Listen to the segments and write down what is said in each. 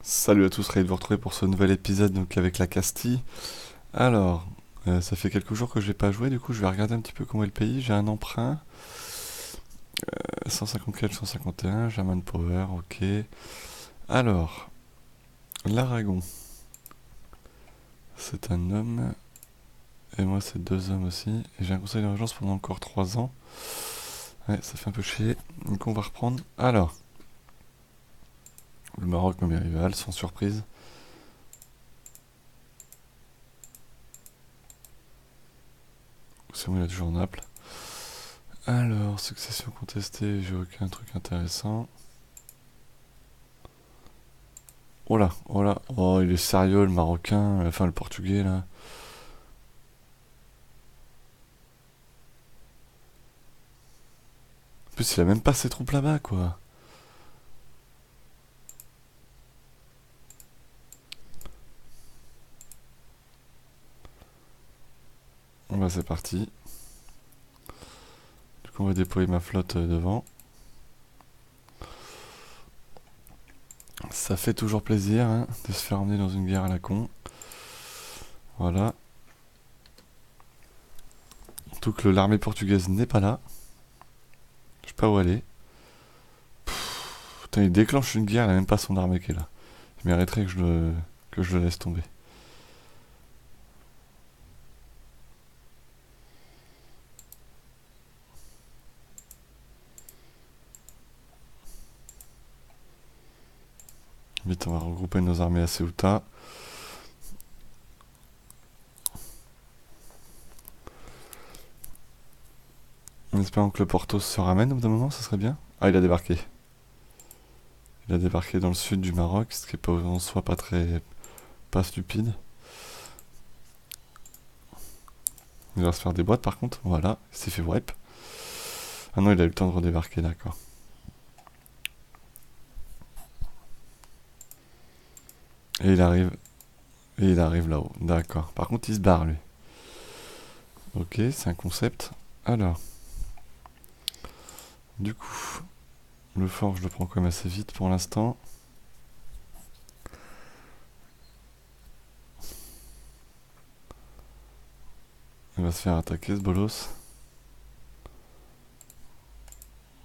Salut à tous, ravi de vous retrouver pour ce nouvel épisode donc avec la Castille. Alors, ça fait quelques jours que je n'ai pas joué, du coup je vais regarder un petit peu comment est le pays. J'ai un emprunt, 154, 151, German Power, ok. Alors, l'Aragon, c'est un homme, et moi c'est deux hommes aussi. Et j'ai un conseil de régence pendant encore 3 ans. Ouais, ça fait un peu chier. Donc on va reprendre. Alors, le Maroc, mes rival, sans surprise. C'est bon, il a toujours Naples. Alors, succession contestée, j'ai aucun truc intéressant. Oh là, oh là, oh il est sérieux le marocain, enfin le portugais là. En plus il a même pas ses troupes là-bas quoi. Bon bah c'est parti. Du coup on va déployer ma flotte devant. Ça fait toujours plaisir hein, de se faire emmener dans une guerre à la con. Voilà. Surtout que l'armée portugaise n'est pas là. Je sais pas où aller. Putain il déclenche une guerre, il a même pas son armée qui est là. Il mériterait que je le laisse tomber. Vite on va regrouper nos armées à Ceuta. En espérant que le Porto se ramène au bout d'un moment, ça serait bien. Ah il a débarqué. Il a débarqué dans le sud du Maroc, ce qui est pas en soi pas stupide. Il va se faire des boîtes par contre, voilà, il s'est fait wipe. Ah non, il a eu le temps de redébarquer, d'accord. Et il arrive, et il arrive là-haut, d'accord. Par contre, il se barre lui. Ok, c'est un concept. Alors, du coup, le fort, je le prends quand même assez vite pour l'instant. Il va se faire attaquer ce bolos.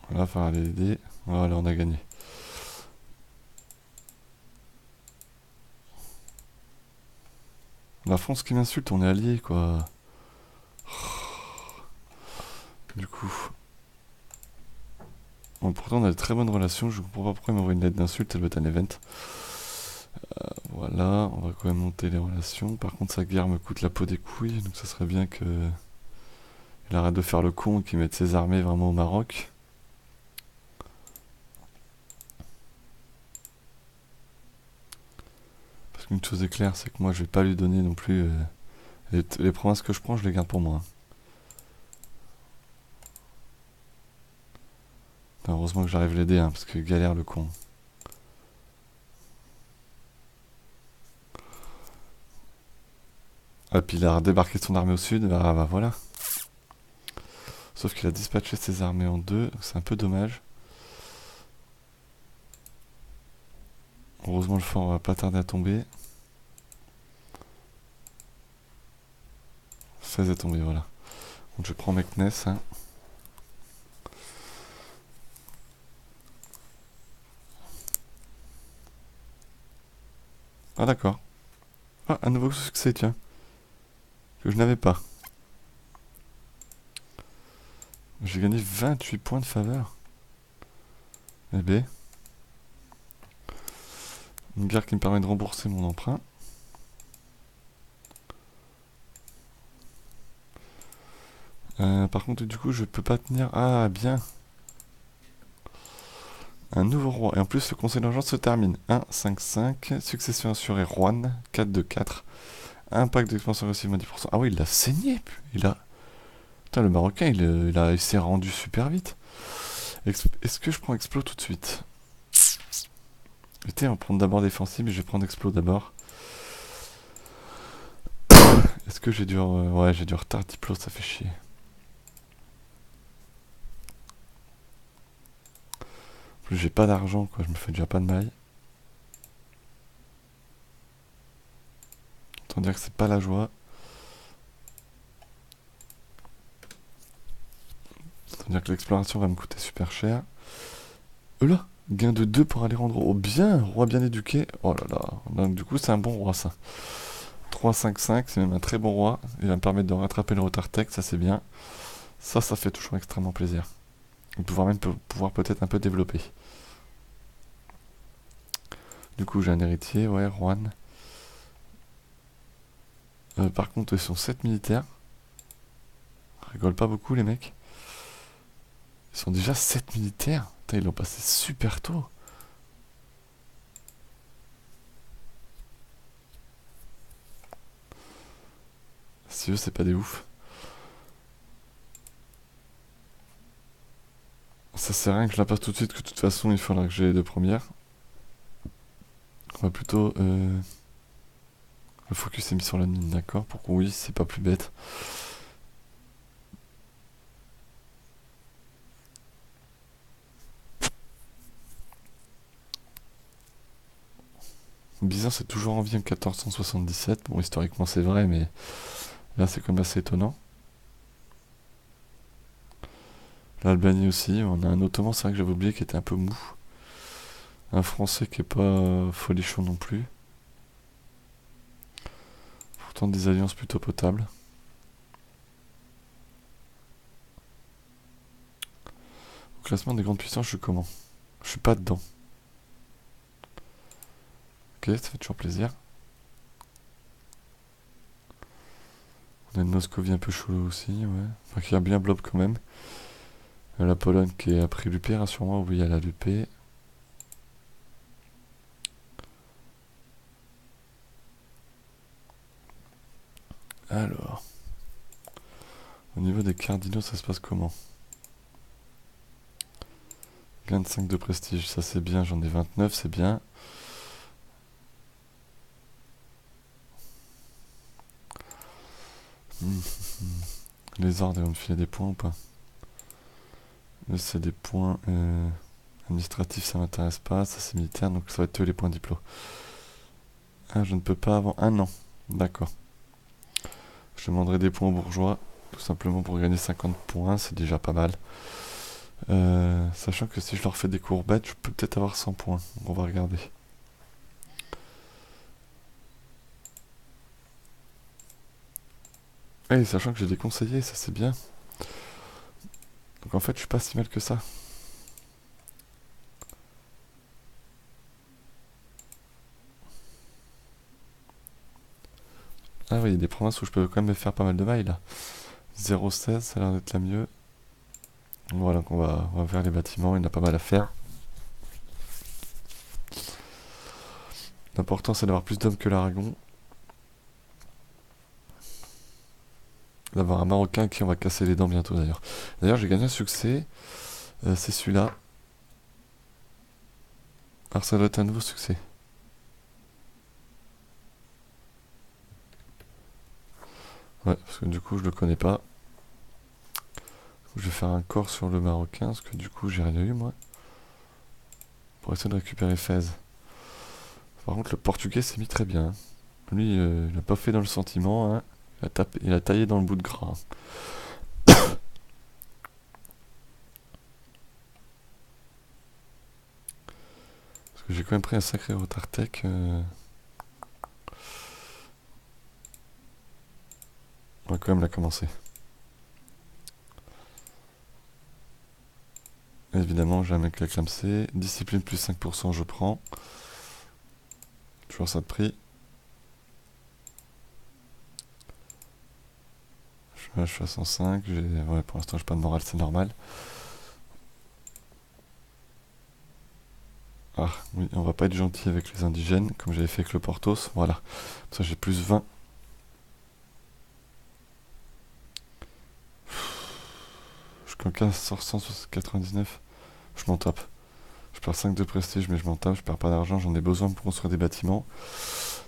Voilà, il va falloir aller l'aider. Voilà, on a gagné. La France qui m'insulte, on est alliés quoi. Du coup, bon, pourtant on a de très bonnes relations, je comprends pas pourquoi il m'envoie une lettre d'insulte, elle veut être un event. Voilà, on va quand même monter les relations. Par contre, sa guerre me coûte la peau des couilles, donc ça serait bien que il arrête de faire le con et qu'il mette ses armées vraiment au Maroc. Parce qu'une chose est claire, c'est que moi je vais pas lui donner non plus. Les provinces que je prends, je les garde pour moi. Enfin, heureusement que j'arrive à l'aider, hein, parce que galère le con. Ah, puis il a redébarqué son armée au sud, ah bah voilà. Sauf qu'il a dispatché ses armées en deux, donc c'est un peu dommage. Heureusement le fort va pas tarder à tomber. 16 est tombé, voilà. Donc je prends Meknes. Hein. Ah d'accord. Ah, un nouveau succès, tiens. Que je n'avais pas. J'ai gagné 28 points de faveur. Eh ben, une guerre qui me permet de rembourser mon emprunt. Par contre, du coup, je peux pas tenir. Ah, bien. Un nouveau roi. Et en plus, le conseil d'urgence se termine. 1, 5, 5. Succession assurée, Juan. 4 de 4. Impact d'expansion agressive, 10%. Ah oui, il l'a saigné. Il a. Putain, le Marocain, il s'est rendu super vite. Est-ce que je prends Explo tout de suite? Écoutez, on va prendre d'abord défensive, mais je vais prendre Explo d'abord. Est-ce que j'ai du. Ouais, j'ai du retard diplo, ça fait chier. En plus, j'ai pas d'argent, quoi. Je me fais déjà pas de maille. Autant dire que c'est pas la joie. Autant dire que l'exploration va me coûter super cher. Là, gain de 2 pour aller rendre au bien, roi bien éduqué. Oh là là, donc du coup c'est un bon roi ça. 3-5-5, c'est même un très bon roi. Il va me permettre de rattraper le retard tech, ça c'est bien. Ça fait toujours extrêmement plaisir. Et pouvoir peut-être un peu développer. Du coup j'ai un héritier, ouais, Juan. Par contre ils sont 7 militaires. Rigole pas beaucoup les mecs. Ils sont déjà 7 militaires. Putain, ils l'ont passé super tôt. Si eux c'est pas des ouf. Ça sert à rien que je la passe tout de suite, que de toute façon il faudra que j'ai les deux premières. On va plutôt... Le focus est mis sur la mine, d'accord. Pourquoi oui, c'est pas plus bête. Bizarre, c'est toujours en vie en 1477. Bon, historiquement c'est vrai, mais là c'est quand même assez étonnant. L'Albanie aussi, on a un Ottoman, c'est vrai que j'avais oublié, qui était un peu mou. Un Français qui est pas folichon non plus. Pourtant des alliances plutôt potables. Au classement des grandes puissances, je suis comment? Je suis pas dedans. Ok, ça fait toujours plaisir. On a une Moscovie un peu chelou aussi, ouais. Enfin, qui a bien blob quand même. La Pologne qui a pris l'UP, rassure-moi, oui, elle a l'UP. Alors, au niveau des cardinaux, ça se passe comment? Gain de 5 de prestige, ça c'est bien, j'en ai 29, c'est bien. Les ordres, ils vont me filer des points ou pas? Là, c'est des points administratifs, ça m'intéresse pas. Ça, c'est militaire, donc ça va être les points diplo. Ah, je ne peux pas avant un an. D'accord. Je demanderai des points aux bourgeois, tout simplement pour gagner 50 points, c'est déjà pas mal. Sachant que si je leur fais des courbettes, je peux peut-être avoir 100 points. On va regarder. Et sachant que j'ai des conseillers, ça c'est bien. Donc en fait, je suis pas si mal que ça. Ah oui, il y a des provinces où je peux quand même me faire pas mal de mailles là. 0,16, ça a l'air d'être la mieux. Voilà, donc on va vers les bâtiments, il y en a pas mal à faire. L'important c'est d'avoir plus d'hommes que l'Aragon. D'avoir un Marocain à qui on va casser les dents bientôt d'ailleurs. D'ailleurs j'ai gagné un succès, c'est celui-là. Alors ça doit être un nouveau succès. Ouais, parce que du coup je le connais pas. Je vais faire un corps sur le Marocain, parce que du coup j'ai rien eu moi. Pour essayer de récupérer Fès. Par contre le Portugais s'est mis très bien, hein. Lui il a pas fait dans le sentiment, hein. Il a taillé dans le bout de gras, hein. Parce que j'ai quand même pris un sacré retard tech. On va quand même la commencer. Évidemment, j'ai un mec à clamser. Discipline plus 5%, je prends. Toujours ça de prix. Je suis à 105. Ouais, pour l'instant, j'ai pas de morale, c'est normal. Ah, oui, on va pas être gentil avec les indigènes, comme j'avais fait avec le Portos. Voilà. Ça, j'ai plus 20. Jusqu'en 1599. Je m'en tape. Je perds 5 de prestige, mais je m'en tape. Je perds pas d'argent. J'en ai besoin pour construire des bâtiments.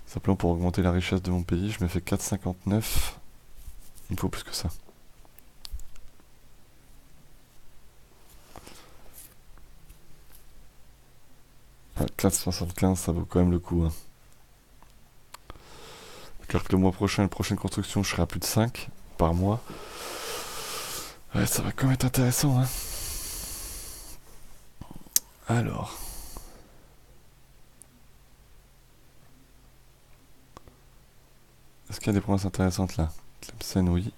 Simplement pour augmenter la richesse de mon pays. Je me fais 4,59. Il me faut plus que ça. 4,75, ça vaut quand même le coup, hein. Alors que le mois prochain, la prochaine construction, je serai à plus de 5 par mois. Ouais, ça va quand même être intéressant, hein. Alors. Est-ce qu'il y a des provinces intéressantes là? Tlemcen, oui.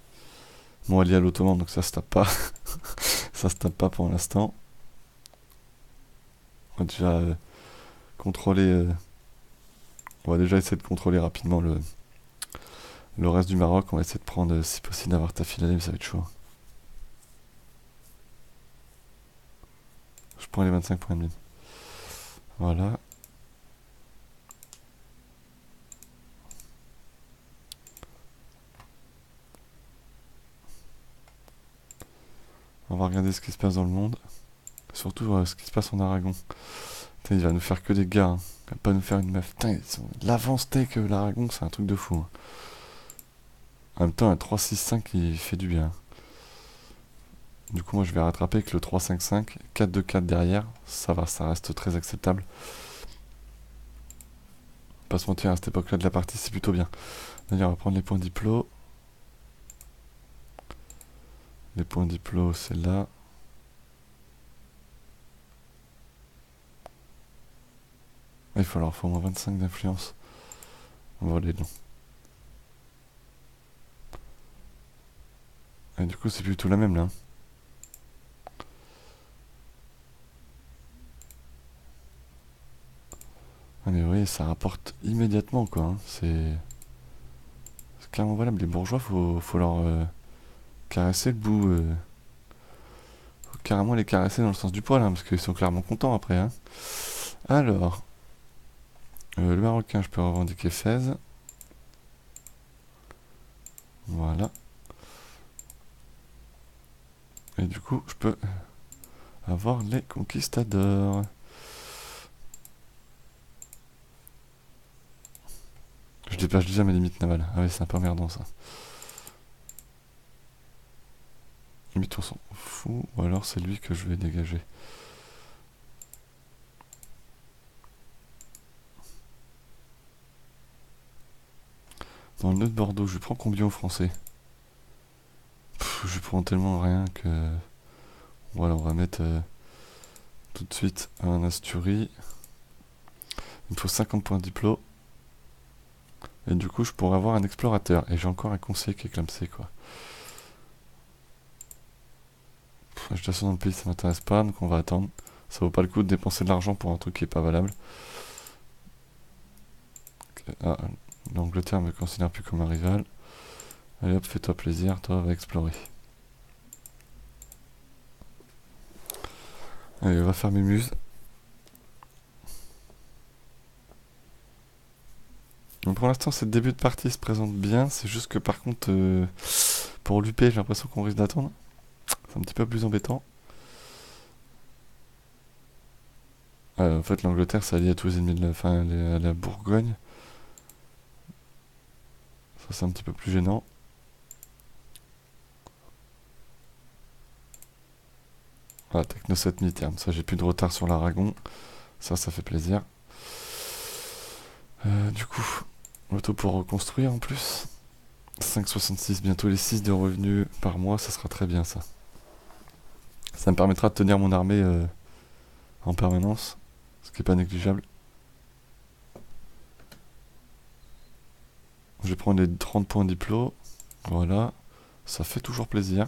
Bon, elle est à l'Ottoman, donc ça se tape pas. Ça se tape pas pour l'instant. On va déjà contrôler. On va déjà essayer de contrôler rapidement le reste du Maroc. On va essayer de prendre, si possible, d'avoir Tafilali, mais ça va être chaud. Je prends les 25 points de mine. Voilà. On va regarder ce qui se passe dans le monde. Surtout ce qui se passe en Aragon. Putain, il va nous faire que des gars. Hein. Il va pas nous faire une meuf. Putain, l'avance tech l'Aragon, c'est un truc de fou. Hein. En même temps, un 3-6-5, il fait du bien. Du coup, moi, je vais rattraper avec le 3-5-5. 4-2-4 derrière. Ça va, ça reste très acceptable. Pas se mentir, à cette époque-là de la partie, c'est plutôt bien. D'ailleurs, on va prendre les points diplo. Les points diplo, c'est là. Il faut leur faut au moins 25 d'influence. On va aller long. Et du coup, c'est plutôt la même là. Ah mais oui, ça rapporte immédiatement quoi. Hein. C'est clairement valable. Les bourgeois, faut leur caresser le bout. Faut carrément les caresser dans le sens du poil, hein, parce qu'ils sont clairement contents après. Hein. Alors, le Marocain, je peux revendiquer Fès. Voilà. Et du coup, je peux avoir les conquistadors. Je dépasse déjà mes limites navales. Ah oui, c'est un peu emmerdant ça. Limite, on s'en fout. Ou alors c'est lui que je vais dégager. Dans le nœud de Bordeaux, je prends combien aux Français? Je prends tellement rien que... Voilà, on va mettre tout de suite un Asturie. Il me faut 50 points de diplo. Et du coup, je pourrais avoir un explorateur. Et j'ai encore un conseiller qui est clamsé, quoi. Agitation dans le pays, ça m'intéresse pas, donc on va attendre. Ça vaut pas le coup de dépenser de l'argent pour un truc qui est pas valable. Ah, l'Angleterre me considère plus comme un rival. Allez hop, fais-toi plaisir, toi, va explorer. Allez, on va faire mes muses. Donc pour l'instant, ce début de partie se présente bien. C'est juste que par contre, pour l'UP, j'ai l'impression qu'on risque d'attendre. C'est un petit peu plus embêtant. En fait, l'Angleterre, c'est allié à tous les ennemis de la... Enfin, à la Bourgogne. Ça, c'est un petit peu plus gênant. Voilà, Techno 7 mi-terme. Ça, j'ai plus de retard sur l'Aragon. Ça fait plaisir. Du coup, auto pour reconstruire en plus. 5,66, bientôt les 6 de revenus par mois, ça sera très bien ça. Ça me permettra de tenir mon armée en permanence, ce qui n'est pas négligeable. Je vais prendre les 30 points diplo. Voilà, ça fait toujours plaisir.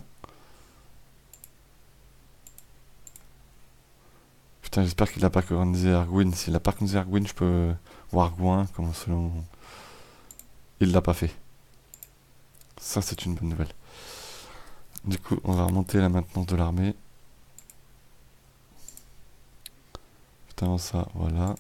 Putain, j'espère qu'il a pas colonisé Arguin. S'il a pas colonisé Arguin, je peux... Ou Arguin, comme selon... Il l'a pas fait. Ça, c'est une bonne nouvelle. Du coup, on va remonter la maintenance de l'armée. Putain, ça, voilà.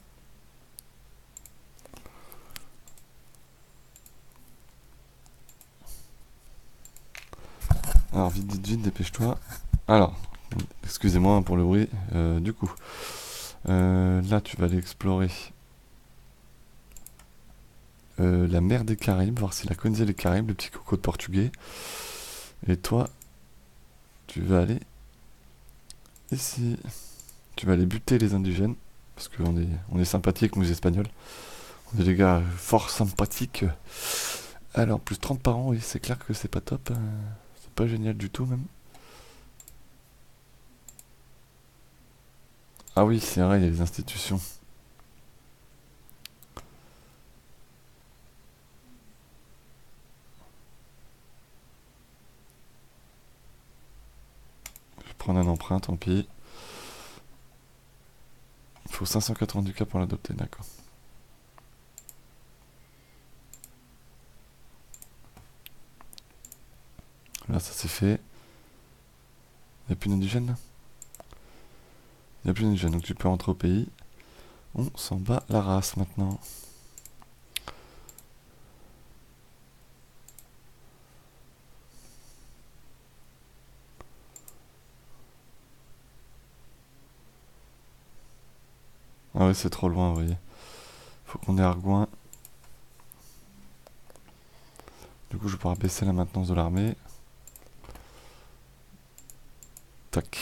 Alors, vite, vite, vite, dépêche-toi. Alors, excusez-moi pour le bruit. Du coup, là, tu vas aller explorer la mer des Caraïbes, voir s'il a colonisé les Caraïbes, le petit coco de portugais. Et toi, tu vas aller ici. Tu vas aller buter les indigènes, parce qu'on est sympathiques, nous Espagnols. On est des gars fort sympathiques. Alors, plus 30 par an, oui, c'est clair que c'est pas top. C'est pas génial du tout, même. Ah oui, c'est vrai, il y a les institutions. Je vais prendre un emprunt, tant pis. Il faut 580 cas pour l'adopter, d'accord. Là, ça c'est fait. Il n'y a plus d'indigènes là? Il n'y a plus d'indigènes, donc tu peux rentrer au pays. On s'en bat la race maintenant. Ah ouais, c'est trop loin, vous voyez. Faut qu'on ait Argoin. Du coup, je vais pouvoir baisser la maintenance de l'armée. Tac.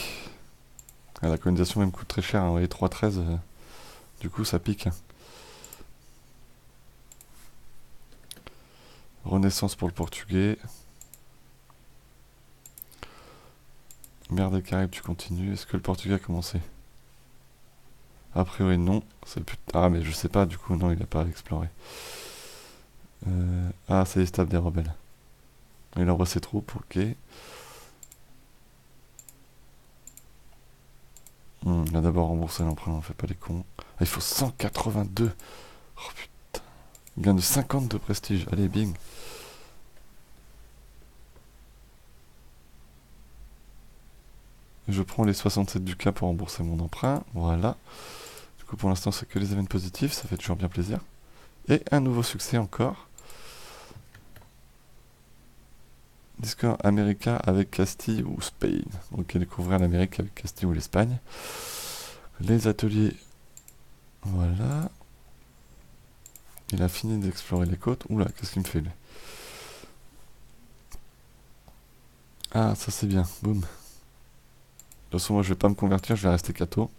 Ah, la colonisation même coûte très cher, hein, vous voyez, 3,13. Du coup, ça pique. Renaissance pour le portugais. Mer des Caraïbes, tu continues. Est-ce que le portugais a commencé? A priori, non. Ah, mais je sais pas, du coup, non, il a pas exploré. Ah, ça y est, il se tape des rebelles. Il envoie ses troupes, ok. Il a d'abord remboursé l'emprunt, on fait pas les cons. Ah, il faut 182. Oh putain. Gain de 50 de prestige. Allez, bing. Je prends les 67 du cas pour rembourser mon emprunt. Voilà. Du coup, pour l'instant, c'est que les événements positifs. Ça fait toujours bien plaisir. Et un nouveau succès encore. Discours America avec Castille ou Spain. Ok, découvrir l'Amérique avec Castille ou l'Espagne. Les ateliers. Voilà. Il a fini d'explorer les côtes. Oula, qu'est-ce qu'il me fait lui? Ah, ça c'est bien. Boum. De toute façon, moi je vais pas me convertir, je vais rester catho.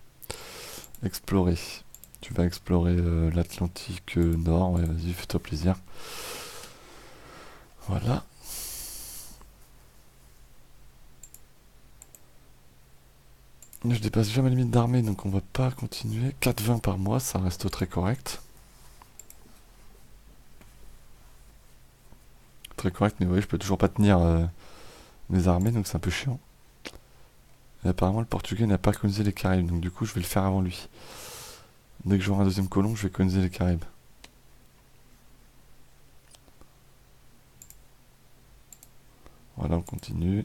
Explorer. Tu vas explorer l'Atlantique Nord. Ouais, vas-y, fais-toi plaisir. Voilà. Je dépasse jamais la limite d'armée, donc on va pas continuer. 4,20 par mois, ça reste très correct. Très correct, mais oui, je peux toujours pas tenir mes armées, donc c'est un peu chiant. Et apparemment, le portugais n'a pas colonisé les Caraïbes, donc du coup, je vais le faire avant lui. Dès que j'aurai un deuxième colon, je vais coloniser les Caraïbes. Voilà, on continue.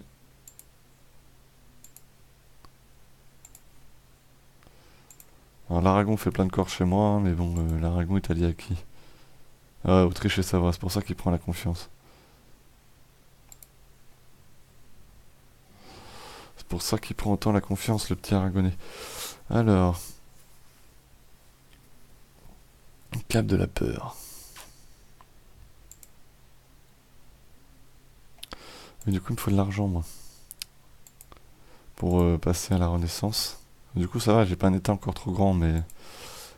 Alors l'Aragon fait plein de corps chez moi, hein, mais bon, l'Aragon est allié à qui? Ah, Autriche et Savoie, c'est pour ça qu'il prend la confiance. C'est pour ça qu'il prend autant la confiance, le petit Aragonais. Alors, Cap de la peur. Mais du coup, il me faut de l'argent, moi, pour passer à la Renaissance. Du coup, ça va, j'ai pas un état encore trop grand, mais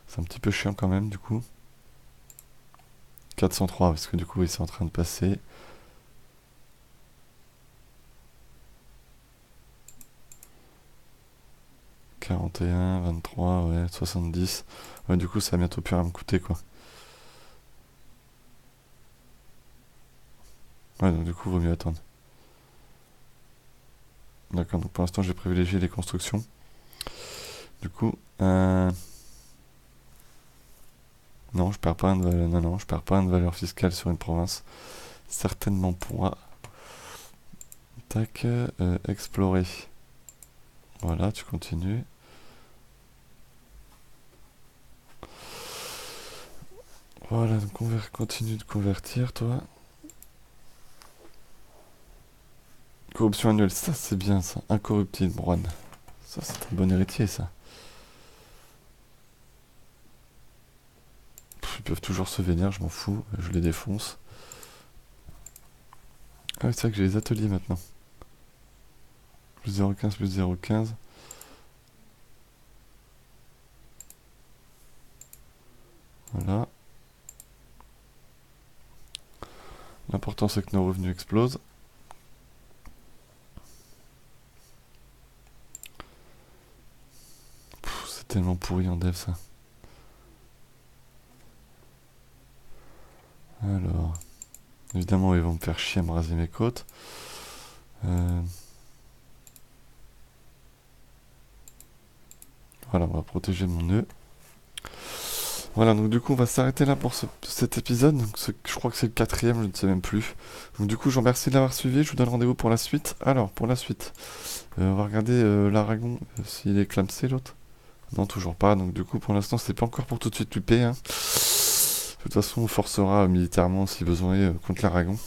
c'est un petit peu chiant quand même, du coup. 403, parce que du coup, oui, c'est en train de passer. « 41, 23, ouais, 70. Ouais, du coup, ça va bientôt plus rien me coûter, quoi. Ouais, donc du coup, vaut mieux attendre. D'accord, donc pour l'instant, j'ai privilégié les constructions. Du coup, non, je perds pas un de valeur. Non, non, je perds pas un de valeur fiscale sur une province. Certainement pas. Tac, explorer. Voilà, tu continues. Voilà, donc continue de convertir, toi. Corruption annuelle, ça c'est bien ça. Incorruptible, Brown. Ça c'est un bon héritier, ça. Ils peuvent toujours se vénérer, je m'en fous. Je les défonce. Ah oui, c'est vrai que j'ai les ateliers maintenant. Plus 0,15, plus 0,15. Voilà. L'important c'est que nos revenus explosent. C'est tellement pourri en dev ça. Alors, évidemment ils vont me faire chier à me raser mes côtes. Voilà, on va protéger mon nœud. Voilà, donc du coup on va s'arrêter là pour cet épisode. Donc, je crois que c'est le 4ème, je ne sais même plus. Donc du coup je vous remercie de l'avoir suivi, je vous donne rendez-vous pour la suite. Alors, pour la suite, on va regarder l'Aragon, s'il est clamsé l'autre. Non, toujours pas, donc du coup pour l'instant c'est pas encore pour tout de suite l'UP. Hein. De toute façon on forcera militairement si besoin contre l'Aragon.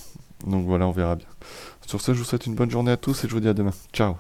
Donc voilà, on verra bien. Sur ce, je vous souhaite une bonne journée à tous et je vous dis à demain. Ciao.